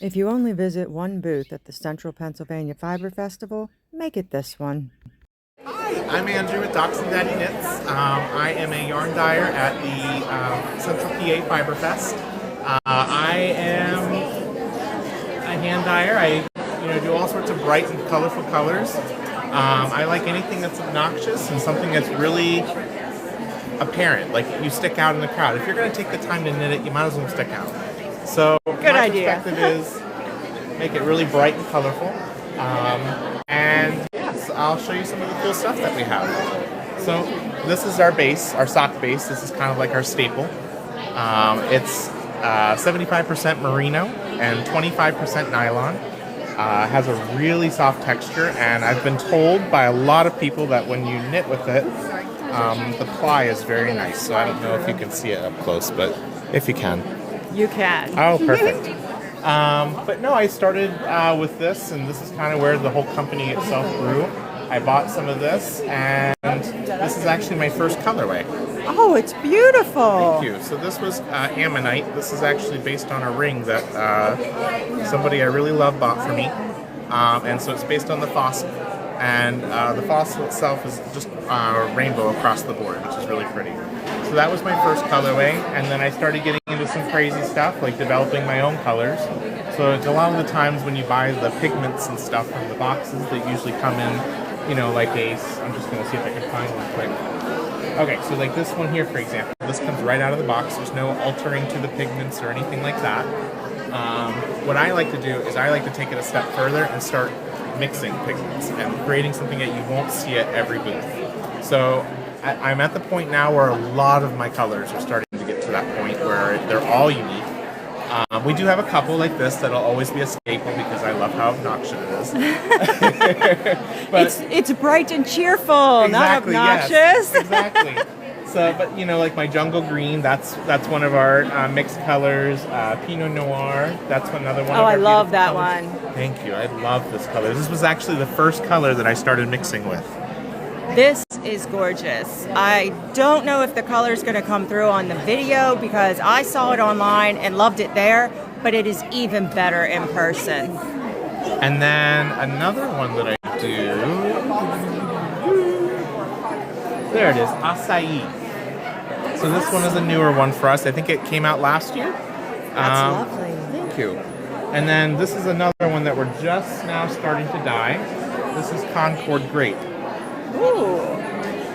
If you only visit one booth at the Central Pennsylvania Fiber Festival, make it this one. I'm Andrew with Dachshund Daddy Knits. I am a yarn dyer at the Central PA Fiber Fest. I am a hand dyer. I do all sorts of bright and colorful colors. I like anything that's obnoxious and something that's really apparent, like you stick out in the crowd. If you're going to take the time to knit it, you might as well stick out. So Good my idea. perspective is make it really bright and colorful. And yes, I'll show you some of the cool stuff that we have. So this is our base, our sock base. This is kind of like our staple. It's 75% merino and 25% nylon. Has a really soft texture, and I've been told by a lot of people that when you knit with it, the ply is very nice. So I don't know if you can see it up close, but if you can. You can. Oh, perfect. But no, I started with this, and this is kind of where the whole company itself grew. I bought some of this, and this is actually my first colorway. Oh, it's beautiful. Thank you. So this was ammonite. This is actually based on a ring that somebody I really love bought for me. And so it's based on the fossil. And the fossil itself is just rainbow across the board, which is really pretty. So that was my first colorway, and then I started getting into some crazy stuff, like developing my own colors. So a lot of the times when you buy the pigments and stuff from the boxes, they usually come in, like I'm just going to see if I can find one quick. Okay, so like this one here, for example, this comes right out of the box. There's no altering to the pigments or anything like that. What I like to do is I like to take it a step further and start mixing pigments and creating something that you won't see at every booth. So I'm at the point now where a lot of my colors are starting to get to that point where they're all unique. We do have a couple like this that'll always be a staple because I love how obnoxious it is. But It's bright and cheerful, exactly, not obnoxious. yes, exactly. So, but like my jungle green, that's one of our mixed colors. Pinot Noir, that's another one. Oh, of our I love beautiful that colors. one. Thank you. I love this color. This was actually the first color that I started mixing with. This is gorgeous. I don't know if the color is going to come through on the video because I saw it online and loved it there, but it is even better in person. And then another one that I do. There it is, acai. So this one is a newer one for us. I think it came out last year. That's lovely. Thank you. And then this is another one that we're just now starting to dye. This is Concord Grape. Ooh.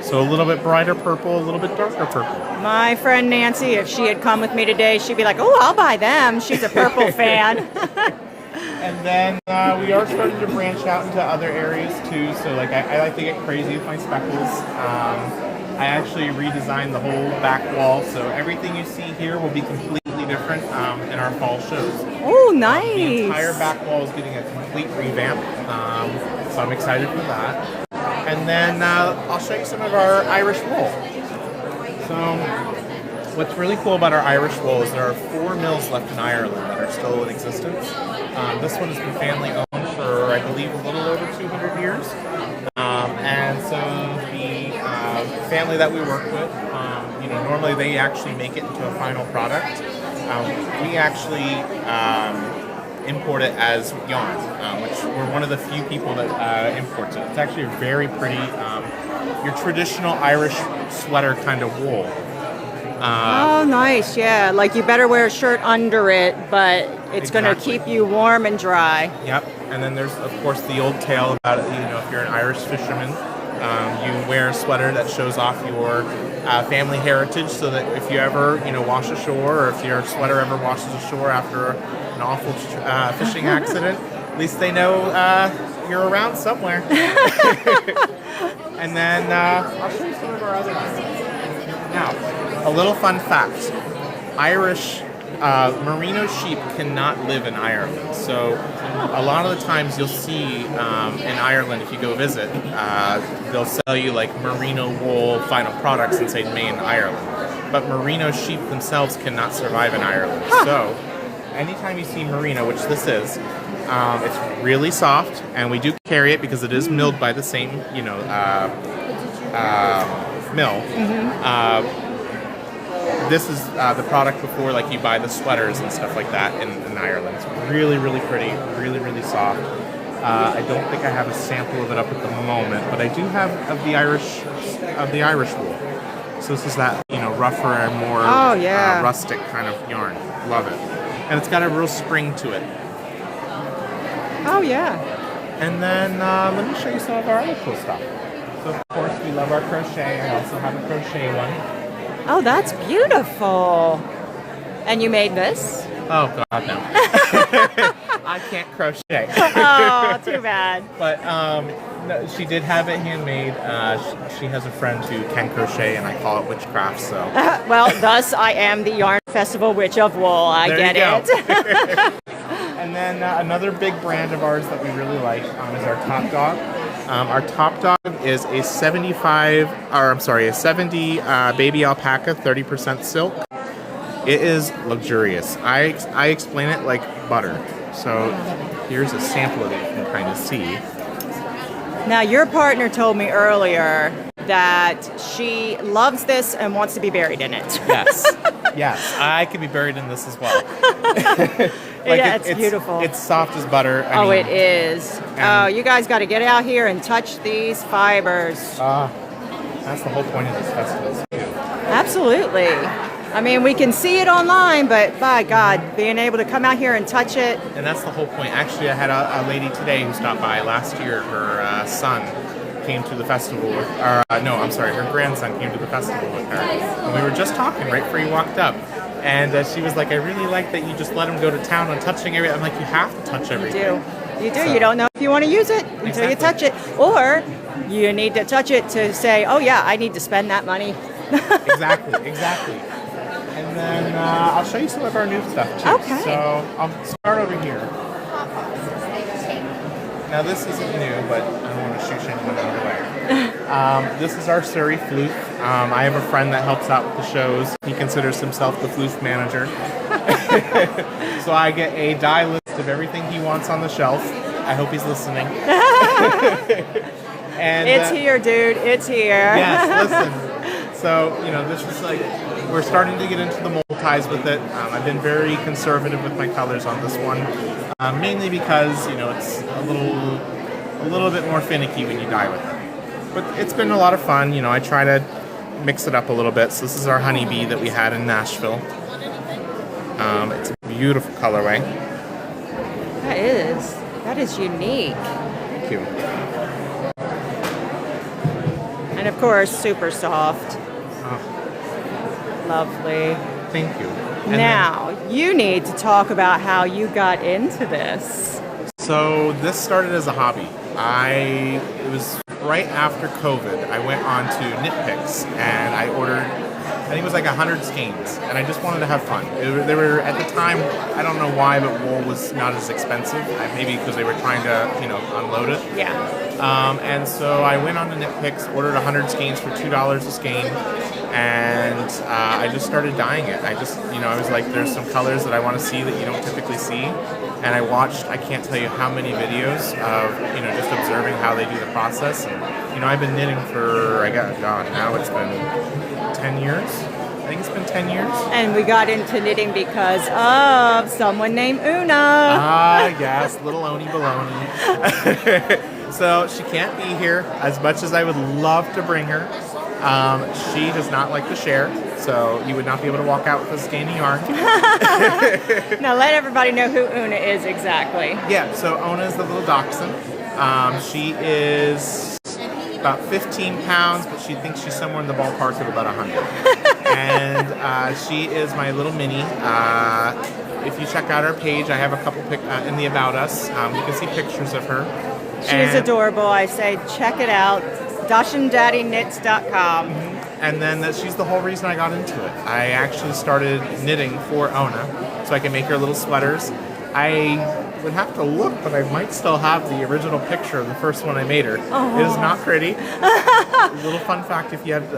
So a little bit brighter purple, a little bit darker purple. My friend Nancy, if she had come with me today, she'd be like, oh, I'll buy them. She's a purple fan. And then we are starting to branch out into other areas too. So like I like to get crazy with my speckles. I actually redesigned the whole back wall. So everything you see here will be completely different in our fall shows. Oh, nice. The entire back wall is getting a complete revamp. So I'm excited for that. And then I'll show you some of our Irish wool. So what's really cool about our Irish wool is there are 4 mills left in Ireland that are still in existence. This one has been family owned for, I believe, a little over 200 years. And so the family that we work with, normally they actually make it into a final product. We actually import it as yarn, which we're one of the few people that imports it. It's actually a very pretty, your traditional Irish sweater kind of wool. Oh, nice. Yeah. Like you better wear a shirt under it, but it's going to keep you warm and dry. Yep. And then there's, of course, the old tale about it. If you're an Irish fisherman, you wear a sweater that shows off your family heritage so that if you ever, wash ashore or if your sweater ever washes ashore after an awful fishing accident, at least they know you're around somewhere. And then I'll show you some of our other ones. Now, a little fun fact. Irish merino sheep cannot live in Ireland. So a lot of the times you'll see in Ireland, if you go visit, they'll sell you like merino wool final products and say made in Ireland. But merino sheep themselves cannot survive in Ireland. So anytime you see merino, which this is, it's really soft, and we do carry it because it is milled by the same, mill. this is the product before, like, you buy the sweaters and stuff like that in Ireland. It's really, really pretty, really, really soft. I don't think I have a sample of it up at the moment, but I do have of the Irish wool. So this is that, you know, rougher and more rustic kind of yarn. Love it. And it's got a real spring to it. Oh, yeah. And then let me show you some of our other cool stuff. So, of course, we love our crochet. I also have a crochet one. Oh, that's beautiful. And you made this? Oh, God, no. I can't crochet. Oh, too bad. But no, she did have it handmade. She has a friend who can crochet, and I call it witchcraft, so. Well, thus I am the Yarn Festival Witch of Wool. I there get it. And then another big brand of ours that we really like is our Top Dog. Our Top Dog is a 70 baby alpaca, 30% silk. It is luxurious. I explain it like butter. So here's a sample of it you can kind of see. Now, your partner told me earlier that she loves this and wants to be buried in it. Yes. Yes, I could be buried in this as well. Yeah, it's beautiful. It's soft as butter. I mean, it is. Oh, you guys got to get out here and touch these fibers. That's the whole point of this festival, too. Absolutely. I mean, we can see it online, but by God, being able to come out here and touch it. And that's the whole point. Actually, I had a lady today who stopped by last year. Her son came to the festival with, her grandson came to the festival with her. And we were just talking right before you walked up. And she was like, I really like that you just let him go to town on touching everything. I'm like, you have to touch everything. You do. So, you don't know if you want to use it until you touch it. Or you need to touch it to say, oh yeah, I need to spend that money. Exactly. And then I'll show you some of our new stuff too. Okay. So I'll start over here. Now this isn't new, but I don't want to shoot anyone out of the way. This is our Surrey floof. I have a friend that helps out with the shows. He considers himself the floof manager. So I get a die list of everything he wants on the shelf. I hope he's listening. And it's here, dude. It's here. Yes, listen. So, you know, this is like, we're starting to get into the multis with it. I've been very conservative with my colors on this one, mainly because, you know, it's a little bit more finicky when you dye with it. But it's been a lot of fun. You know, I try to mix it up a little bit. So this is our honeybee that we had in Nashville. It's a beautiful colorway. That is unique. Thank you. And of course, super soft. Oh. Lovely. Thank you. And now, you need to talk about how you got into this. So this started as a hobby. It was right after COVID. I went on to Knitpicks and I ordered, I think it was like 100 skeins, and I just wanted to have fun. They were, at the time, I don't know why, but wool was not as expensive. Maybe because they were trying to, you know, unload it. Yeah. And so I went on to Knitpicks, ordered 100 skeins for $2 a skein, and I just started dyeing it. I was like, there's some colors that I want to see that you don't typically see. And I watched, I can't tell you how many videos of, you know, just observing how they do the process. And, you know, I've been knitting for, now it's been 10 years. I think it's been 10 years. And we got into knitting because of someone named Una. Yes, little Oni Baloney. So she can't be here as much as I would love to bring her. She does not like to share, so you would not be able to walk out with a skein of yarn. Now let everybody know who Una is exactly. Yeah, so Una is the little dachshund. She is about 15 pounds, but she thinks she's somewhere in the ballpark of about 100. And she is my little mini. If you check out our page, I have a couple in the About Us. You can see pictures of her. She's adorable. I say check it out. DachshundDaddyKnits.com. And then she's the whole reason I got into it. I actually started knitting for Ona so I can make her little sweaters. I would have to look, but I might still have the original picture of the first one I made her. Oh. It is not pretty. A little fun fact: if you have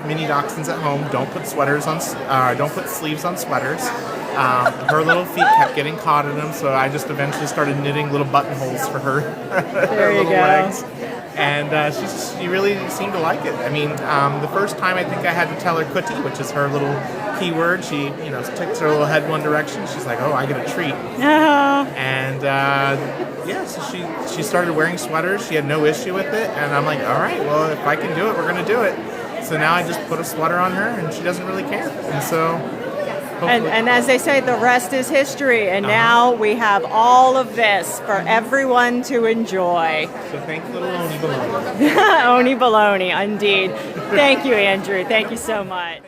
mini dachshunds at home, don't put sleeves on sweaters. Her little feet kept getting caught in them, so I just eventually started knitting little buttonholes for her. There you little go. legs. And she really seemed to like it. I mean, the first time I think I had to tell her "kuti," which is her little keyword. She, tips her little head one direction. She's like, "Oh, I get a treat." And yeah, so she started wearing sweaters. She had no issue with it, and I'm like, "All right, well, if I can do it, we're gonna do it." So now I just put a sweater on her, and she doesn't really care. And so. And as they say, the rest is history. And now we have all of this for everyone to enjoy. So thank little Oni Baloney. Oni Baloney, indeed. Thank you, Andrew. Thank you so much.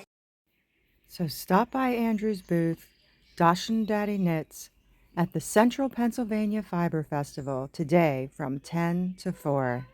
So stop by Andrew's booth, Dachshund Daddy Knits, at the Central Pennsylvania Fiber Festival today from 10 to 4.